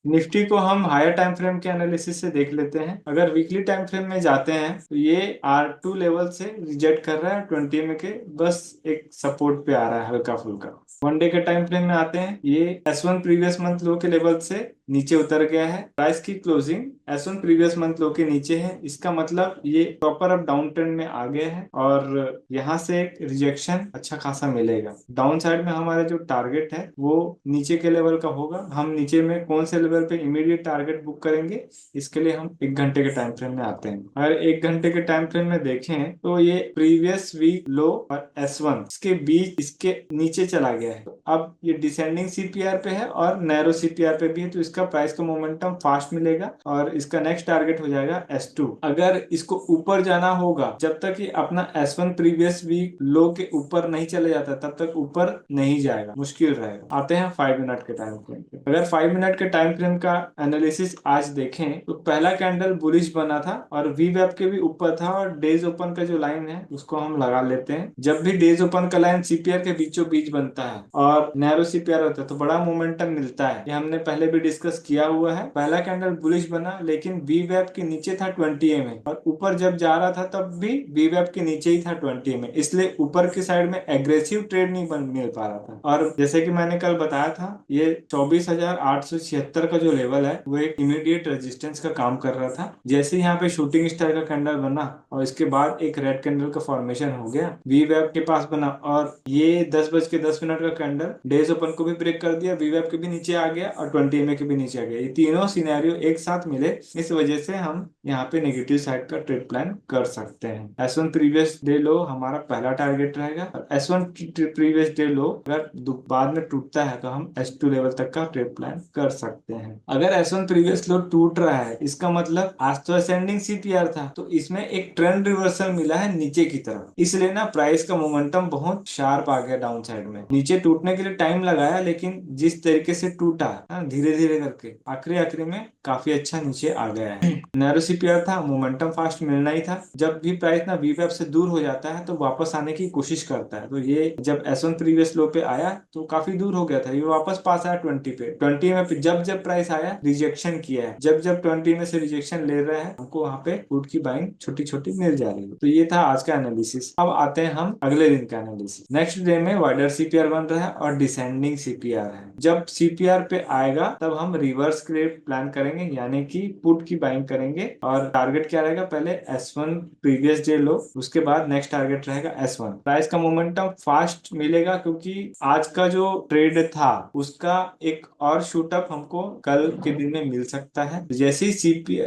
Nifty को हम higher time frame के एनालिसिस से देख लेते हैं। अगर वीकली टाइम फ्रेम में जाते हैं तो ये R2 लेवल से रिजेक्ट कर रहा है 20 में के, बस एक सपोर्ट पे आ रहा है हल्का फुल्का। वन डे के टाइम फ्रेम में आते हैं, ये S1 प्रीवियस मंथ लो के लेवल से नीचे उतर गया है। प्राइस की क्लोजिंग S1 प्रीवियस मंथ लो के नीचे है, इसका मतलब ये प्रॉपर अब डाउन ट्रेंड में आ गया है और यहाँ से एक रिजेक्शन अच्छा खासा मिलेगा। डाउन साइड में हमारा जो टारगेट है वो नीचे के लेवल का होगा। हम नीचे में कौन से लेवल पे इमीडिएट टारगेट बुक करेंगे, इसके लिए हम 1 घंटे के टाइम फ्रेम में आते हैं। अगर 1 घंटे के टाइम फ्रेम में देखें तो ये प्रीवियस वीक लो और S1 इसके बीच इसके नीचे चला गया है। तो अब ये डिसेंडिंग CPR पे है और नैरो CPR पे भी है, तो इसका प्राइस का मोमेंटम फास्ट मिलेगा और इसका नेक्स्ट टारगेट हो जाएगा S2। अगर इसको ऊपर जाना होगा, जब तक ये अपना S1 प्रीवियस वीक लो के ऊपर नहीं चले जाता तब तक ऊपर नहीं जाएगा, मुश्किल रहेगा। आते हैं 5 मिनट के टाइम फ्रेम पे। अगर 5 मिनट के टाइम फ्रेम का एनालिसिस आज देखें तो पहला कैंडल बुलिश बना था और VWAP के भी ऊपर था और डेज ओपन का जो लाइन है उसको हम लगा लेते हैं। जब भी डेज ओपन का लाइन CPR के बीचों बीच बनता है और नैरो CPR होता है तो बड़ा मोमेंटम मिलता है, ये हमने पहले भी डिस्कस किया हुआ है। पहला कैंडल बुलिश बना लेकिन VWAP के नीचे था 20 में और ऊपर जब जा रहा था तब भी VWAP के नीचे ही था 20 में, इसलिए ऊपर की साइड में एग्रेसिव ट्रेड नहीं बन मिल पा रहा था। और जैसे कि मैंने कल बताया था, ये 24,876 का जो लेवल है वो एक इमीडिएट रेजिस्टेंस का काम कर रहा था। जैसे यहाँ पे शूटिंग स्टार का कैंडल बना और इसके बाद एक रेड कैंडल का फॉर्मेशन हो गया, VWAP के पास बना और ये 10:10 का कैंडल डेज ओपन को भी ब्रेक कर दिया, VWAP के भी नीचे आ गया और 20 के भी नीचे आ गया। ये तीनों सिनेरियो एक साथ मिले, इस वजह से हम यहाँ पे नेगेटिव साइड का ट्रेड प्लान कर सकते हैं। S1 प्रीवियस डे लो हमारा पहला टारगेट रहेगा और S1 प्रीवियस डे लो अगर बाद में टूटता है तो हम S2 लेवल तक का ट्रेड प्लान कर सकते हैं। अगर S1 प्रीवियस लो टूट रहा है, इसका मतलब आज तो असेंडिंग CPR था, तो इसमें एक ट्रेंड रिवर्सल मिला है नीचे की तरफ, इसलिए ना प्राइस का मोमेंटम बहुत शार्प आ गया डाउन साइड में। नीचे टूटने के लिए टाइम लगाया लेकिन जिस तरीके से टूटा धीरे धीरे करके आखिरी आखिरी में काफी अच्छा नीचे आ गया है। नैरो CPR था, मोमेंटम फास्ट मिलना ही था। जब भी प्राइस ना VWAP से दूर हो जाता है तो वापस आने की कोशिश करता है, तो ये जब S1 प्रीवियस लो पे आया तो काफी दूर हो गया था, ये वापस पास आया 20 पे। 20 में जब जब प्राइस आया रिजेक्शन किया है, जब जब 20 में से रिजेक्शन ले रहा है हमको वहां पे पुट की बाइंग छोटी छोटी मिल जा रही है। तो ये था आज का एनालिसिस। अब आते हैं हम अगले दिन का एनालिसिस। नेक्स्ट डे में वाइडर CPR बन रहा है और डिसेंडिंग CPR है। जब CPR पे आएगा तब हम रिवर्स ट्रेड प्लान करेंगे, यानी कि पुट की बाइंग करेंगे और टारगेट क्या रहेगा, पहले S1 प्रीवियस डे लो, उसके बाद नेक्स्ट टारगेट रहेगा S1। प्राइस का मोमेंटम फास्ट मिलेगा क्योंकि आज का जो ट्रेड था उसका एक और शूटअप हमको कल के दिन में मिल सकता है। जैसे ही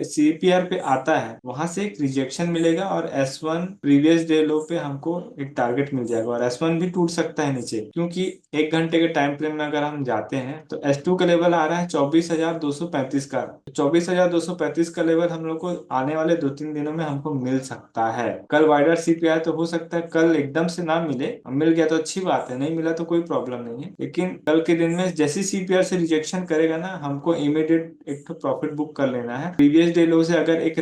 CPR पे आता है वहां से एक रिजेक्शन मिलेगा और S1 प्रीवियस डे लो पे हमको एक टारगेट मिल जाएगा और S1 भी टूट सकता है नीचे, क्योंकि 1 घंटे के टाइम फ्रेम में अगर हम जाते हैं तो S2 का लेवल आ रहा है 24,235 का। 24,235 का लेवल हम लोग को आने वाले 2-3 दिनों में हमको मिल सकता है। कल वाइडर CPI तो हो सकता है कल एकदम से ना मिले, मिल गया तो अच्छी बात है, नहीं मिला तो कोई प्रॉब्लम नहीं है, लेकिन कल के दिन में जैसे CPR से रिजेक्शन करेगा ना हमको इमीडिएट एक तो प्रॉफिट बुक कर लेना है। प्रीवियस डे लो से अगर एक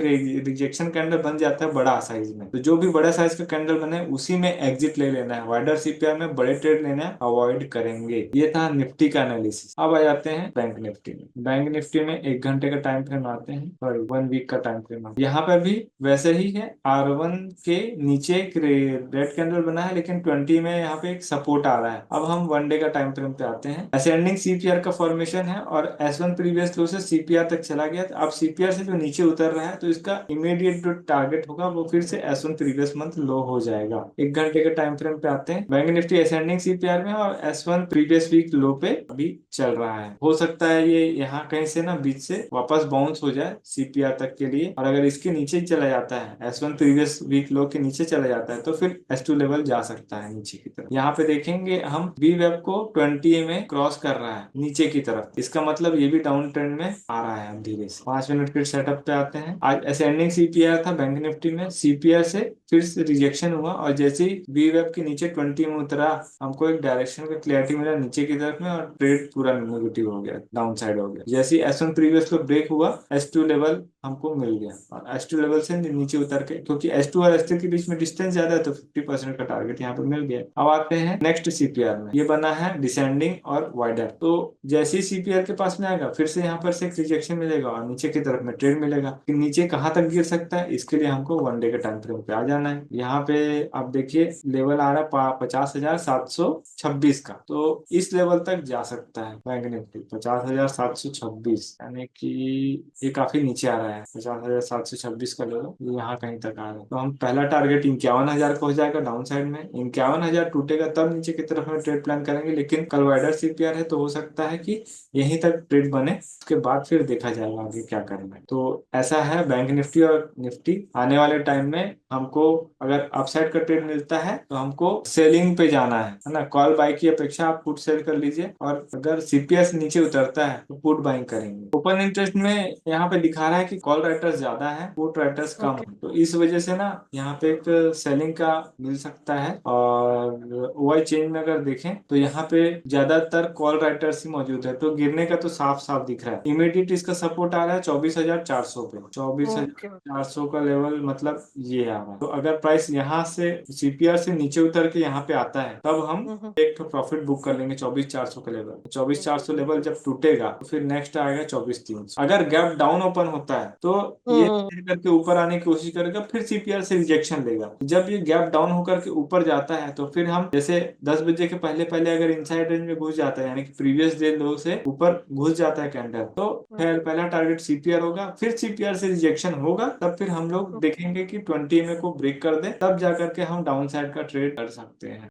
रिजेक्शन कैंडल बन जाता है बड़ा साइज में, तो जो भी बड़ा साइज का कैंडल बने उसी में एग्जिट ले लेना है। वाइडर CPR में बड़े ट्रेड लेना अवॉइड करेंगे। ये था निफ्टी का एनालिसिस। अब आ जाते हैं बैंक निफ्टी में। बैंक निफ्टी में 1 घंटे का टाइम फ्रेम आते हैं और 1 वीक का टाइम फ्रेम आते हैं। यहाँ पर भी वैसे ही है, R1 के नीचे एक रेड कैंडल बना है लेकिन 20 में यहाँ पे एक सपोर्ट आ रहा है। अब हम 1 डे का टाइम फ्रेम पे आते हैं। असेंडिंग CPR का फॉर्मेशन है और S1 प्रीवियस लो से CPR तक चला गया, तो अब CPR से जो नीचे उतर रहा है तो इसका इमीडिएट जो टारगेट होगा वो फिर से S1 प्रीवियस मंथ लो हो जाएगा। 1 घंटे के टाइम फ्रेम पे आते हैं। बैंक निफ्टी असेंडिंग CPR में और S1 प्रीवियस वीक लो पे अभी चल रहा है। हो सकता है ये यहाँ कहीं से ना बीच से वापस बाउंस हो जाए CPR तक के लिए, और अगर इसके नीचे ही चला जाता है, S1 प्रीवियस वीक लो के नीचे चला जाता है तो फिर S2 लेवल जा सकता है नीचे की तरफ। यहाँ पे देखेंगे हम VWAP को 20 में क्रॉस कर रहा है नीचे की तरफ, इसका मतलब ये भी डाउन ट्रेंड में आ रहा है। अब धीरे से 5 मिनट के सेटअप पे आते हैं। आज असेंडिंग CPR था बैंक निफ्टी में, CPR से फिर से रिजेक्शन हुआ और जैसे ही VWAP के नीचे 20 में उतरा हमको एक डायरेक्शन का क्लियरिटी मिला नीचे की तरफ में और ट्रेड पूरा नेगेटिव हो गया डाउन साइड ट्रेड हो गया। जैसे S1 प्रीवियस लो ब्रेक हुआ, S2 लेवल हमको मिल गया, और S2 लेवल से नीचे उतर के, क्योंकि S2 और S3 के बीच में डिस्टेंस ज्यादा है तो 50% का टारगेट यहाँ पे मिल गया। अब आते हैं नेक्स्ट CPR में, ये बना है डिसेंडिंग और वाइडर। तो जैसे ही CPR के पास में आएगा फिर से यहाँ पर से एक रिजेक्शन मिलेगा और नीचे की तरफ में ट्रेड मिलेगा। कि नीचे कहाँ तक गिर सकता है, इसके लिए हमको 1 डे के टाइम फ्रेम पे आ जाना है। यहाँ पे आप देखिए लेवल आ रहा है 50,726 का, तो इस लेवल तक जा सकता है बैंक निफ्टी 50,726, यानी कि ये काफी नीचे आ रहा है। 50,726 का लेवल यहाँ कहीं तक आ रहा है, तो हम पहला टारगेट 51,000 का हो जाएगा डाउन साइड में। 51,000 टूटेगा तब नीचे की तरफ में ट्रेड प्लान करेंगे, लेकिन कल वाइडर CPR है तो हो सकता है कि यहीं तक ट्रेड बने, उसके बाद फिर देखा जाएगा आगे क्या करना है। तो ऐसा है बैंक निफ्टी और निफ्टी। आने वाले टाइम में हमको अगर अपसाइड का ट्रेड मिलता है तो हमको सेलिंग पे जाना है ना। कॉल बाय की अपेक्षा आप पुट सेल कर लीजिए, और अगर CPS नीचे उतरता है तो पुट बाइंग करेंगे। ओपन इंटरेस्ट में यहाँ पे दिखा रहा है कि कॉल राइटर्स ज्यादा है, पुट राइटर्स कम ओके। है, तो इस वजह से ना यहाँ पे एक सेलिंग का मिल सकता है। और OI चेंज में अगर देखें तो यहाँ पे ज्यादातर कॉल राइटर्स ही मौजूद है, तो गिरने का तो साफ साफ दिख रहा है। इमीडिएट इसका सपोर्ट आ रहा है 24,400 पे। चौबीस हजार ओके। चार सौ का लेवल मतलब ये आ रहा है। तो अगर प्राइस यहाँ से CPR से नीचे उतर के यहाँ पे आता है तब हम हम्म। एक तो प्रॉफिट बुक कर लेंगे 24,400 का लेवल। 24,400 लेवल जब टूटेगा तो फिर नेक्स्ट आएगा 24,300। अगर गैप डाउन ओपन होता है तो ये हम्म। करके ऊपर आने की कोशिश करेगा, फिर CPR से रिजेक्शन लेगा। जब ये गैप डाउन होकर के ऊपर जाता है तो फिर हम जैसे 10 बजे के पहले पहले अगर इनसाइड रेंज में घुस जाता है, यानी कि प्रीवियस डे लो से ऊपर घुस जाता है कैंडल, तो फिर पहला टारगेट CPR होगा, फिर CPR से रिजेक्शन होगा, तब फिर हम लोग देखेंगे कि 20 में को ब्रेक कर दे, तब जाकर के हम डाउन साइड का ट्रेड कर सकते हैं।